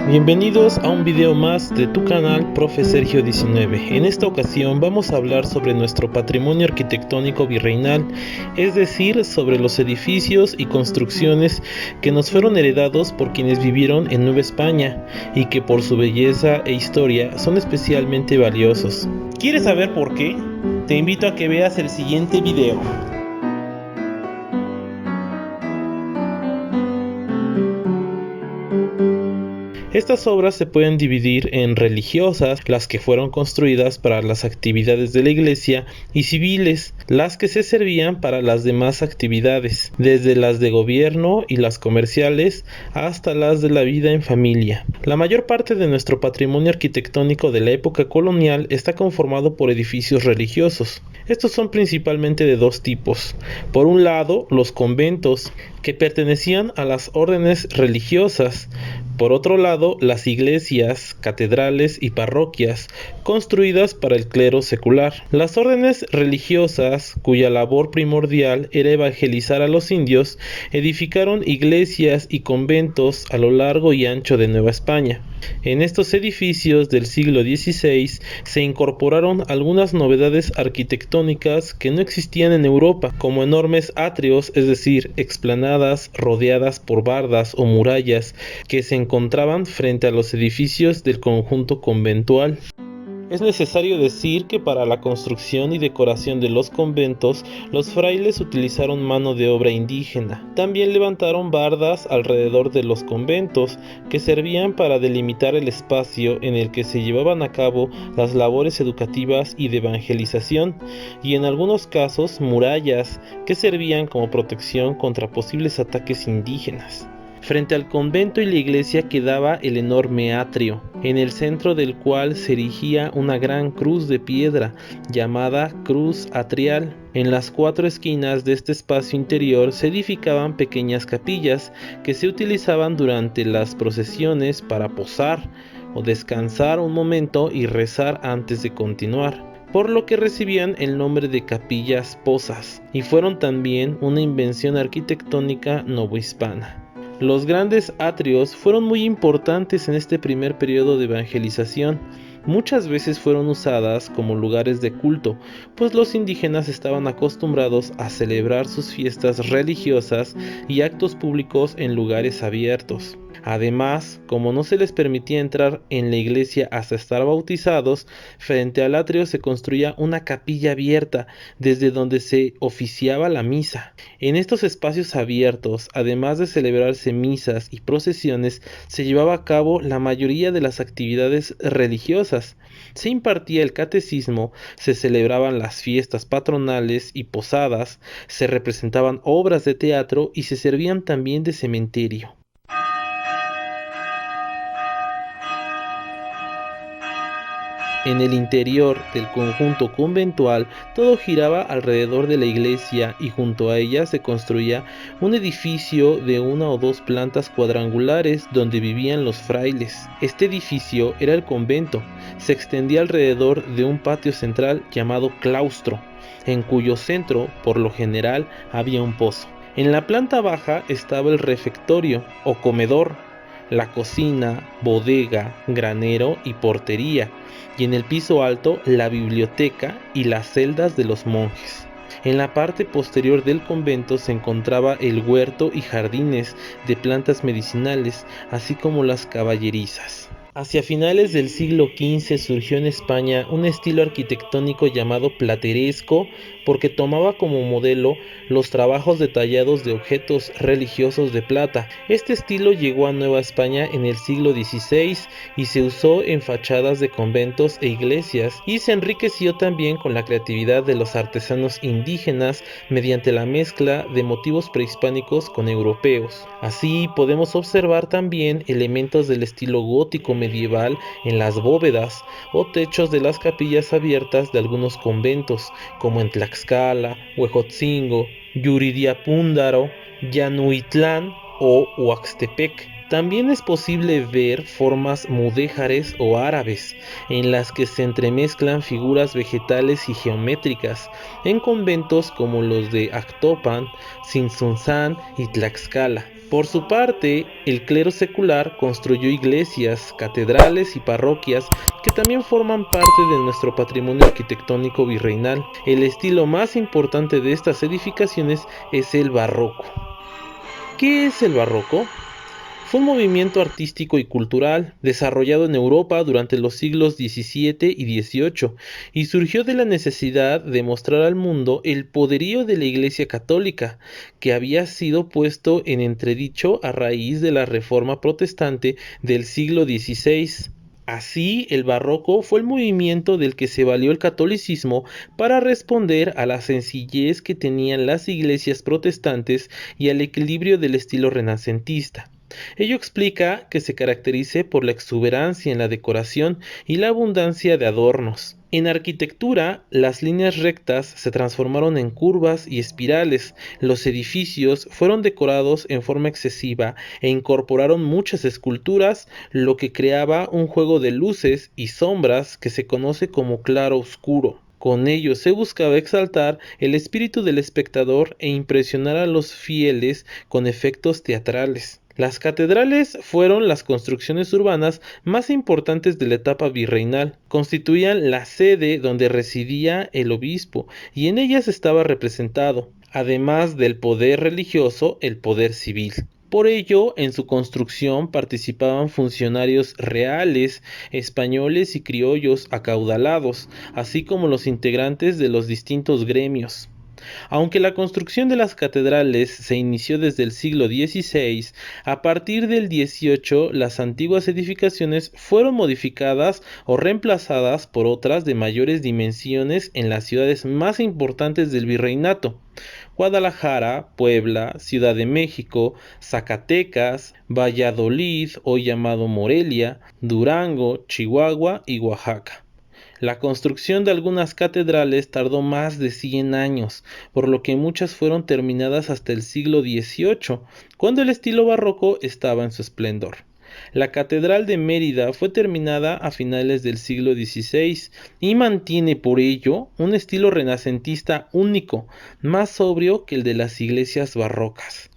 Bienvenidos a un video más de tu canal Profe Sergio 19. En esta ocasión vamos a hablar sobre nuestro patrimonio arquitectónico virreinal, es decir, sobre los edificios y construcciones que nos fueron heredados por quienes vivieron en Nueva España y que por su belleza e historia son especialmente valiosos. ¿Quieres saber por qué? Te invito a que veas el siguiente video. Estas obras se pueden dividir en religiosas, las que fueron construidas para las actividades de la iglesia, y civiles, las que se servían para las demás actividades, desde las de gobierno y las comerciales hasta las de la vida en familia. La mayor parte de nuestro patrimonio arquitectónico de la época colonial está conformado por edificios religiosos. Estos son principalmente de dos tipos. Por un lado, los conventos, que pertenecían a las órdenes religiosas. Por otro lado, las iglesias, catedrales y parroquias, construidas para el clero secular. Las órdenes religiosas, cuya labor primordial era evangelizar a los indios, edificaron iglesias y conventos a lo largo y ancho de Nueva España. En estos edificios del siglo XVI se incorporaron algunas novedades arquitectónicas que no existían en Europa, como enormes atrios, es decir, explanadas rodeadas por bardas o murallas que se encontraban frente a los edificios del conjunto conventual. Es necesario decir que para la construcción y decoración de los conventos, los frailes utilizaron mano de obra indígena. También levantaron bardas alrededor de los conventos, que servían para delimitar el espacio en el que se llevaban a cabo las labores educativas y de evangelización, y en algunos casos murallas, que servían como protección contra posibles ataques indígenas. Frente al convento y la iglesia quedaba el enorme atrio, en el centro del cual se erigía una gran cruz de piedra, llamada cruz atrial. En las cuatro esquinas de este espacio interior se edificaban pequeñas capillas que se utilizaban durante las procesiones para posar o descansar un momento y rezar antes de continuar, por lo que recibían el nombre de capillas posas, y fueron también una invención arquitectónica novohispana. Los grandes atrios fueron muy importantes en este primer periodo de evangelización. Muchas veces fueron usadas como lugares de culto, pues los indígenas estaban acostumbrados a celebrar sus fiestas religiosas y actos públicos en lugares abiertos. Además, como no se les permitía entrar en la iglesia hasta estar bautizados, frente al atrio se construía una capilla abierta desde donde se oficiaba la misa. En estos espacios abiertos, además de celebrarse misas y procesiones, se llevaba a cabo la mayoría de las actividades religiosas. Se impartía el catecismo, se celebraban las fiestas patronales y posadas, se representaban obras de teatro y se servían también de cementerio. En el interior del conjunto conventual todo giraba alrededor de la iglesia y junto a ella se construía un edificio de una o dos plantas cuadrangulares donde vivían los frailes. Este edificio era el convento, se extendía alrededor de un patio central llamado claustro, en cuyo centro por lo general había un pozo. En la planta baja estaba el refectorio o comedor, la cocina, bodega, granero y portería, y en el piso alto la biblioteca y las celdas de los monjes. En la parte posterior del convento se encontraba el huerto y jardines de plantas medicinales, así como las caballerizas. Hacia finales del siglo XV surgió en España un estilo arquitectónico llamado plateresco, porque tomaba como modelo los trabajos detallados de objetos religiosos de plata. Este estilo llegó a Nueva España en el siglo XVI y se usó en fachadas de conventos e iglesias, y se enriqueció también con la creatividad de los artesanos indígenas mediante la mezcla de motivos prehispánicos con europeos. Así podemos observar también elementos del estilo gótico medieval en las bóvedas o techos de las capillas abiertas de algunos conventos, como en Tlaxcala, Huejotzingo, Yuridiapúndaro, Llanuitlán o Huaxtepec. También es posible ver formas mudéjares o árabes, en las que se entremezclan figuras vegetales y geométricas, en conventos como los de Actopan, Tzintzuntzán y Tlaxcala. Por su parte, el clero secular construyó iglesias, catedrales y parroquias que también forman parte de nuestro patrimonio arquitectónico virreinal. El estilo más importante de estas edificaciones es el barroco. ¿Qué es el barroco? Fue un movimiento artístico y cultural desarrollado en Europa durante los siglos XVII y XVIII y surgió de la necesidad de mostrar al mundo el poderío de la Iglesia Católica, que había sido puesto en entredicho a raíz de la Reforma Protestante del siglo XVI. Así, el barroco fue el movimiento del que se valió el catolicismo para responder a la sencillez que tenían las iglesias protestantes y al equilibrio del estilo renacentista. Ello explica que se caracterice por la exuberancia en la decoración y la abundancia de adornos. En arquitectura, las líneas rectas se transformaron en curvas y espirales, los edificios fueron decorados en forma excesiva e incorporaron muchas esculturas, lo que creaba un juego de luces y sombras que se conoce como claro-oscuro. Con ello se buscaba exaltar el espíritu del espectador e impresionar a los fieles con efectos teatrales. Las catedrales fueron las construcciones urbanas más importantes de la etapa virreinal. Constituían la sede donde residía el obispo y en ellas estaba representado, además del poder religioso, el poder civil. Por ello, en su construcción participaban funcionarios reales, españoles y criollos acaudalados, así como los integrantes de los distintos gremios. Aunque la construcción de las catedrales se inició desde el siglo XVI, a partir del XVIII las antiguas edificaciones fueron modificadas o reemplazadas por otras de mayores dimensiones en las ciudades más importantes del virreinato: Guadalajara, Puebla, Ciudad de México, Zacatecas, Valladolid, hoy llamado Morelia, Durango, Chihuahua y Oaxaca. La construcción de algunas catedrales tardó más de 100 años, por lo que muchas fueron terminadas hasta el siglo XVIII, cuando el estilo barroco estaba en su esplendor. La Catedral de Mérida fue terminada a finales del siglo XVI y mantiene por ello un estilo renacentista único, más sobrio que el de las iglesias barrocas.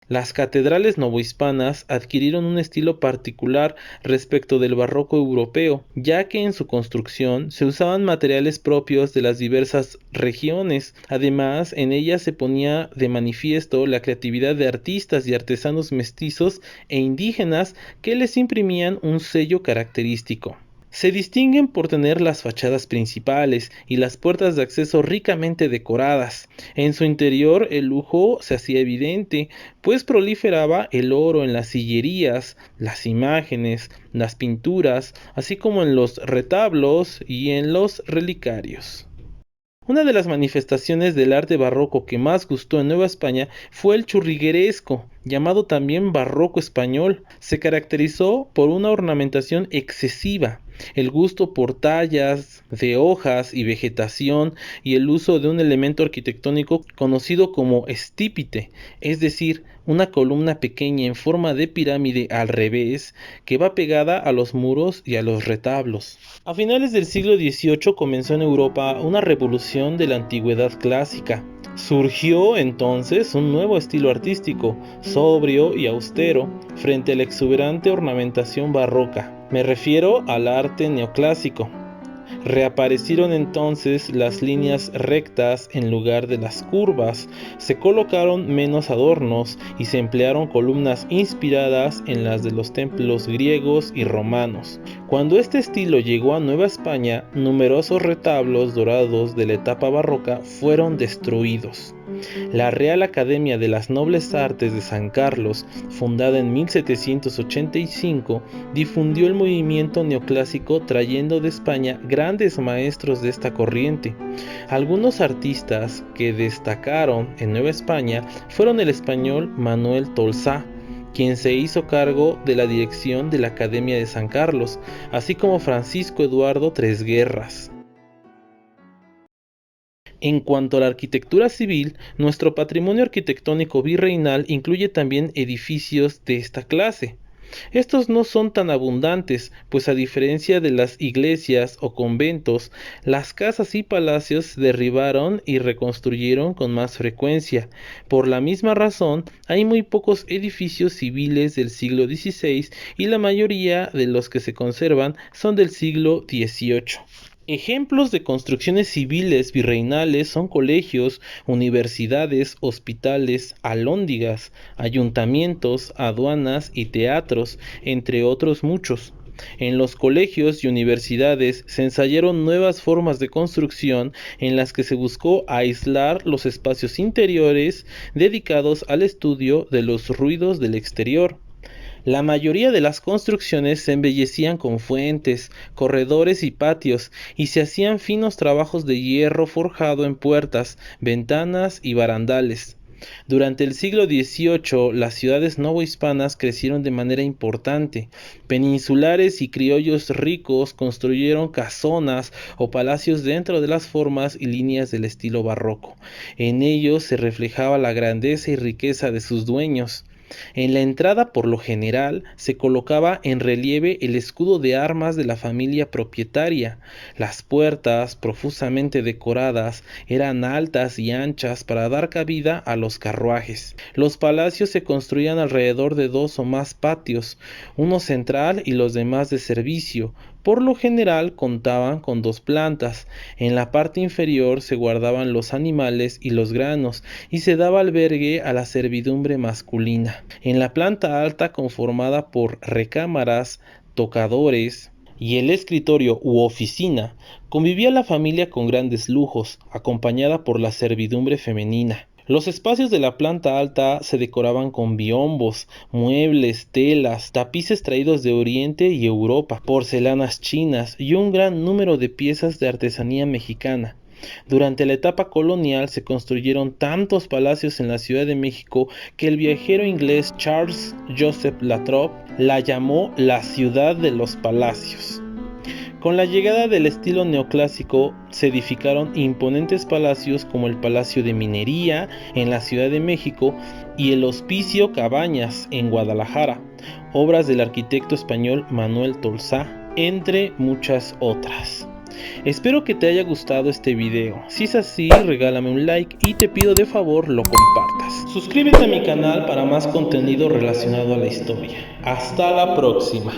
Las catedrales novohispanas adquirieron un estilo particular respecto del barroco europeo, ya que en su construcción se usaban materiales propios de las diversas regiones. Además, en ellas se ponía de manifiesto la creatividad de artistas y artesanos mestizos e indígenas que les imprimían un sello característico. Se distinguen por tener las fachadas principales y las puertas de acceso ricamente decoradas. En su interior el lujo se hacía evidente, pues proliferaba el oro en las sillerías, las imágenes, las pinturas, así como en los retablos y en los relicarios. Una de las manifestaciones del arte barroco que más gustó en Nueva España fue el churrigueresco, llamado también barroco español. Se caracterizó por una ornamentación excesiva, el gusto por tallas de hojas y vegetación y el uso de un elemento arquitectónico conocido como estípite, es decir, una columna pequeña en forma de pirámide al revés que va pegada a los muros y a los retablos. A finales del siglo XVIII comenzó en Europa una revolución de la antigüedad clásica. Surgió entonces un nuevo estilo artístico, sobrio y austero, frente a la exuberante ornamentación barroca. Me refiero al arte neoclásico. Reaparecieron entonces las líneas rectas en lugar de las curvas, se colocaron menos adornos y se emplearon columnas inspiradas en las de los templos griegos y romanos. Cuando este estilo llegó a Nueva España, numerosos retablos dorados de la etapa barroca fueron destruidos. La Real Academia de las Nobles Artes de San Carlos, fundada en 1785, difundió el movimiento neoclásico trayendo de España grandes maestros de esta corriente. Algunos artistas que destacaron en Nueva España fueron el español Manuel Tolsá, quien se hizo cargo de la dirección de la Academia de San Carlos, así como Francisco Eduardo Tresguerras. En cuanto a la arquitectura civil, nuestro patrimonio arquitectónico virreinal incluye también edificios de esta clase. Estos no son tan abundantes, pues a diferencia de las iglesias o conventos, las casas y palacios se derribaron y reconstruyeron con más frecuencia. Por la misma razón, hay muy pocos edificios civiles del siglo XVI y la mayoría de los que se conservan son del siglo XVIII. Ejemplos de construcciones civiles virreinales son colegios, universidades, hospitales, alhóndigas, ayuntamientos, aduanas y teatros, entre otros muchos. En los colegios y universidades se ensayaron nuevas formas de construcción en las que se buscó aislar los espacios interiores dedicados al estudio de los ruidos del exterior. La mayoría de las construcciones se embellecían con fuentes, corredores y patios, y se hacían finos trabajos de hierro forjado en puertas, ventanas y barandales. Durante el siglo XVIII, las ciudades novohispanas crecieron de manera importante. Peninsulares y criollos ricos construyeron casonas o palacios dentro de las formas y líneas del estilo barroco. En ellos se reflejaba la grandeza y riqueza de sus dueños. En la entrada, por lo general, se colocaba en relieve el escudo de armas de la familia propietaria. Las puertas, profusamente decoradas, eran altas y anchas para dar cabida a los carruajes. Los palacios se construían alrededor de 2 o más patios, uno central y los demás de servicio. Por lo general contaban con 2 plantas. En la parte inferior se guardaban los animales y los granos, y se daba albergue a la servidumbre masculina. En la planta alta, conformada por recámaras, tocadores y el escritorio u oficina, convivía la familia con grandes lujos, acompañada por la servidumbre femenina. Los espacios de la planta alta se decoraban con biombos, muebles, telas, tapices traídos de Oriente y Europa, porcelanas chinas y un gran número de piezas de artesanía mexicana. Durante la etapa colonial se construyeron tantos palacios en la Ciudad de México que el viajero inglés Charles Joseph La Trobe la llamó la ciudad de los palacios. Con la llegada del estilo neoclásico se edificaron imponentes palacios como el Palacio de Minería en la Ciudad de México y el Hospicio Cabañas en Guadalajara, obras del arquitecto español Manuel Tolsá, entre muchas otras. Espero que te haya gustado este video. Si es así, regálame un like y te pido de favor lo compartas. Suscríbete a mi canal para más contenido relacionado a la historia. Hasta la próxima.